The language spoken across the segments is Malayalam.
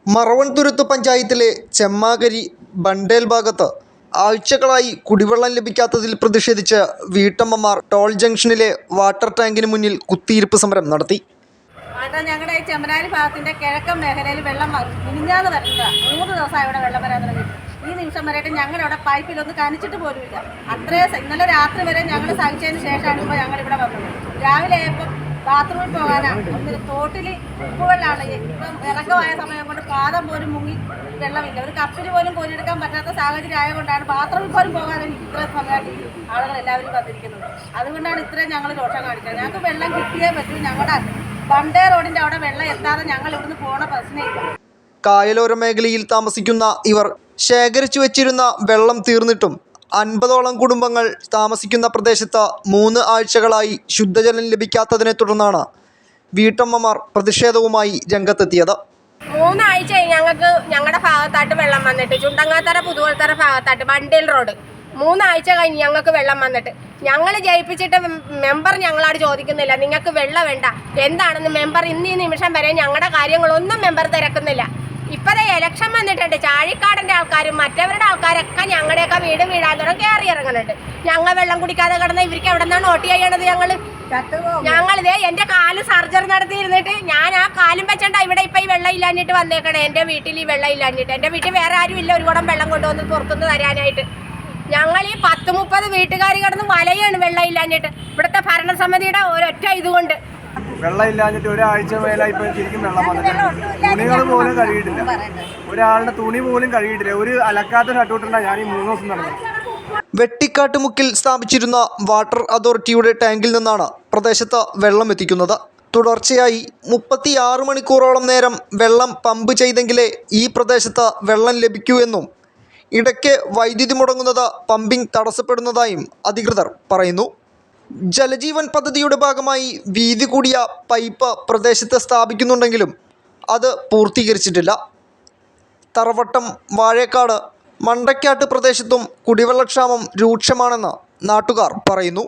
മറവൻതുരുത്ത് പഞ്ചായത്തിലെ ചെമ്മാകരി ബണ്ടേൽ ഭാഗത്ത് ആഴ്ചകളായി കുടിവെള്ളം ലഭിക്കാത്തതിൽ പ്രതിഷേധിച്ച് വീട്ടമ്മമാർ ടോൾ ജംഗ്ഷനിലെ വാട്ടർ ടാങ്കിന് മുന്നിൽ കുത്തിയിരിപ്പ് സമരം നടത്തി. ഞങ്ങളുടെ ചെമ്മനാരി ഭാഗത്തിന്റെ കിഴക്കൻ മേഖലയിൽ വെള്ളം മിനിഞ്ഞാന്ന് വരുന്നതാണ്. 3 ദിവസമായി ഇവിടെ വെള്ളം വരാൻ തുടങ്ങി. ഈ നിമിഷം വരെയായിട്ട് ഞങ്ങളുടെ പൈപ്പിലൊന്ന് കനിച്ചിട്ട് പോലുമില്ല. ഇന്നലെ രാത്രി വരെ ഞങ്ങൾ സഹിച്ചതിന് ശേഷമാണ് ഇപ്പോൾ ഞങ്ങളിവിടെ വന്നത്. രാവിലെ ആയപ്പോൾ ബാത്റൂമിൽ പോകാനാണ്. ഒന്നിന് തോട്ടിൽ ഉപ്പുവെള്ളമാണ്. ഇപ്പം ഇറക്കമായ സമയം കൊണ്ട് പാദം പോലും മുങ്ങി വെള്ളമില്ല. ഒരു കപ്പിന് പോലും കോരിയെടുക്കാൻ പറ്റാത്ത സാഹചര്യം ആയതുകൊണ്ടാണ് ബാത്റൂമിൽ പോലും പോകാൻ ഇത്രയും സമയമായിട്ട് ആളുകൾ എല്ലാവരും വന്നിരിക്കുന്നത്. അതുകൊണ്ടാണ് ഇത്രയും ഞങ്ങൾ ദോഷം കാണിക്കുന്നത്. ഞങ്ങൾക്ക് വെള്ളം കിട്ടിയേ പറ്റൂ. ഞങ്ങളുടെ ബണ്ടേ റോഡിൻ്റെ അവിടെ വെള്ളം എത്താതെ ഞങ്ങൾ ഇവിടുന്ന് പോണ പ്രശ്നമില്ല. കായലോര മേഖലയിൽ താമസിക്കുന്ന ഇവർ ശേഖരിച്ചു വെച്ചിരുന്ന വെള്ളം തീർന്നിട്ടും 50ഓളം കുടുംബങ്ങൾ താമസിക്കുന്ന പ്രദേശത്ത് 3 ആഴ്ചകളായി ശുദ്ധജലം ലഭിക്കാത്തതിനെ തുടർന്നാണ് വീട്ടമ്മമാർ പ്രതിഷേധവുമായി രംഗത്തെത്തിയത്. 3 ആഴ്ചയായി ഞങ്ങൾക്ക് ഞങ്ങളുടെ ഭാഗത്തായിട്ട് വെള്ളം വന്നിട്ട്, ചുണ്ടങ്ങാത്തറ പുതുവൽത്തറ ഭാഗത്തായിട്ട് ബണ്ടേൽ റോഡ് 3 ആഴ്ച കഴിഞ്ഞ് ഞങ്ങൾക്ക് വെള്ളം വന്നിട്ട് ഞങ്ങൾ ജയിപ്പിച്ചിട്ട് മെമ്പർ ഞങ്ങളോട് ചോദിക്കുന്നില്ല. നിങ്ങൾക്ക് വെള്ളം വേണ്ട എന്താണെന്ന് മെമ്പർ ഈ നിമിഷം വരെ ഞങ്ങളുടെ കാര്യങ്ങളൊന്നും മെമ്പർ തിരക്കുന്നില്ല. ഇപ്പോഴേ ഇലക്ഷൻ വന്നിട്ടുണ്ട്. ചാഴിക്കാടിൻ്റെ ആൾക്കാരും മറ്റവരുടെ ആൾക്കാരൊക്കെ ഞങ്ങളുടെയൊക്കെ വീട് വീഴാൻ തുടങ്ങി കയറി ഇറങ്ങുന്നുണ്ട്. ഞങ്ങൾ വെള്ളം കുടിക്കാതെ കിടന്ന ഇവർക്ക് എവിടെ നിന്നാണ് വോട്ട് ചെയ്യണത്? ഞങ്ങളിതേ എൻ്റെ കാല് സർജറി നടത്തിയിരുന്നിട്ട് ഞാൻ ആ കാലും വെച്ചണ്ട ഇവിടെ ഇപ്പം ഈ വെള്ളം ഇല്ലാഞ്ഞിട്ട് വന്നേക്കണേ. എൻ്റെ വീട്ടിൽ ഈ വെള്ളം ഇല്ലാഞ്ഞിട്ട് എൻ്റെ വീട്ടിൽ വേറെ ആരും ഇല്ല ഒരു കുടം വെള്ളം കൊണ്ടുവന്ന് പുറത്തുനിന്ന് തരാനായിട്ട്. ഞങ്ങൾ ഈ 10-30 വീട്ടുകാർ കിടന്ന് വലയാണ് വെള്ളം ഇല്ലാഞ്ഞിട്ട്. ഇവിടുത്തെ ഭരണസമിതിയുടെ ഒരൊറ്റ ഇതുകൊണ്ട് വെള്ളം ഇല്ലാഞ്ഞിട്ട് ഒരാഴ്ച മേലായി ഇപ്പോൾ ശരിക്കും വെള്ളം വന്നിട്ടുണ്ട്. തുണികൾ പോലും കഴുകിയിട്ടില്ല. ഒരാളുടെ തുണി പോലും കഴുകിയിട്ടില്ല. ഒരു അലക്കാത്ത ഷട്ടൂട്ടുണ്ടാണ് ഞാൻ ഈ 3 ദിവസം നടന്നത്. വെട്ടിക്കാട്ടുമുക്കിൽ സ്ഥാപിച്ചിരുന്ന വാട്ടർ അതോറിറ്റിയുടെ ടാങ്കിൽ നിന്നാണ് പ്രദേശത്ത് വെള്ളം എത്തിക്കുന്നത്. തുടർച്ചയായി 36 മണിക്കൂറോളം നേരം വെള്ളം പമ്പ് ചെയ്തെങ്കിലേ ഈ പ്രദേശത്ത് വെള്ളം ലഭിക്കൂ എന്നും ഇടയ്ക്ക് വൈദ്യുതി മുടങ്ങുന്നത് പമ്പിംഗ് തടസ്സപ്പെടുന്നതായും അധികൃതർ പറയുന്നു. ജലജീവൻ പദ്ധതിയുടെ ഭാഗമായി വീതി കൂടിയ പൈപ്പ് പ്രദേശത്ത് സ്ഥാപിക്കുന്നുണ്ടെങ്കിലും അത് പൂർത്തീകരിച്ചിട്ടില്ല. തറവട്ടം, വാഴേക്കാട്, മണ്ടക്കാട്ട് പ്രദേശത്തും കുടിവെള്ളക്ഷാമം രൂക്ഷമാണെന്ന് നാട്ടുകാർ പറയുന്നു.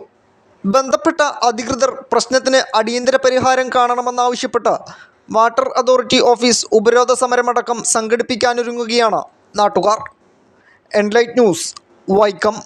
ബന്ധപ്പെട്ട അധികൃതർ പ്രശ്നത്തിന് അടിയന്തര പരിഹാരം കാണണമെന്നാവശ്യപ്പെട്ട് വാട്ടർ അതോറിറ്റി ഓഫീസ് ഉപരോധ സമരമടക്കം സംഘടിപ്പിക്കാനൊരുങ്ങുകയാണ് നാട്ടുകാർ. Enlight news, Vaikom.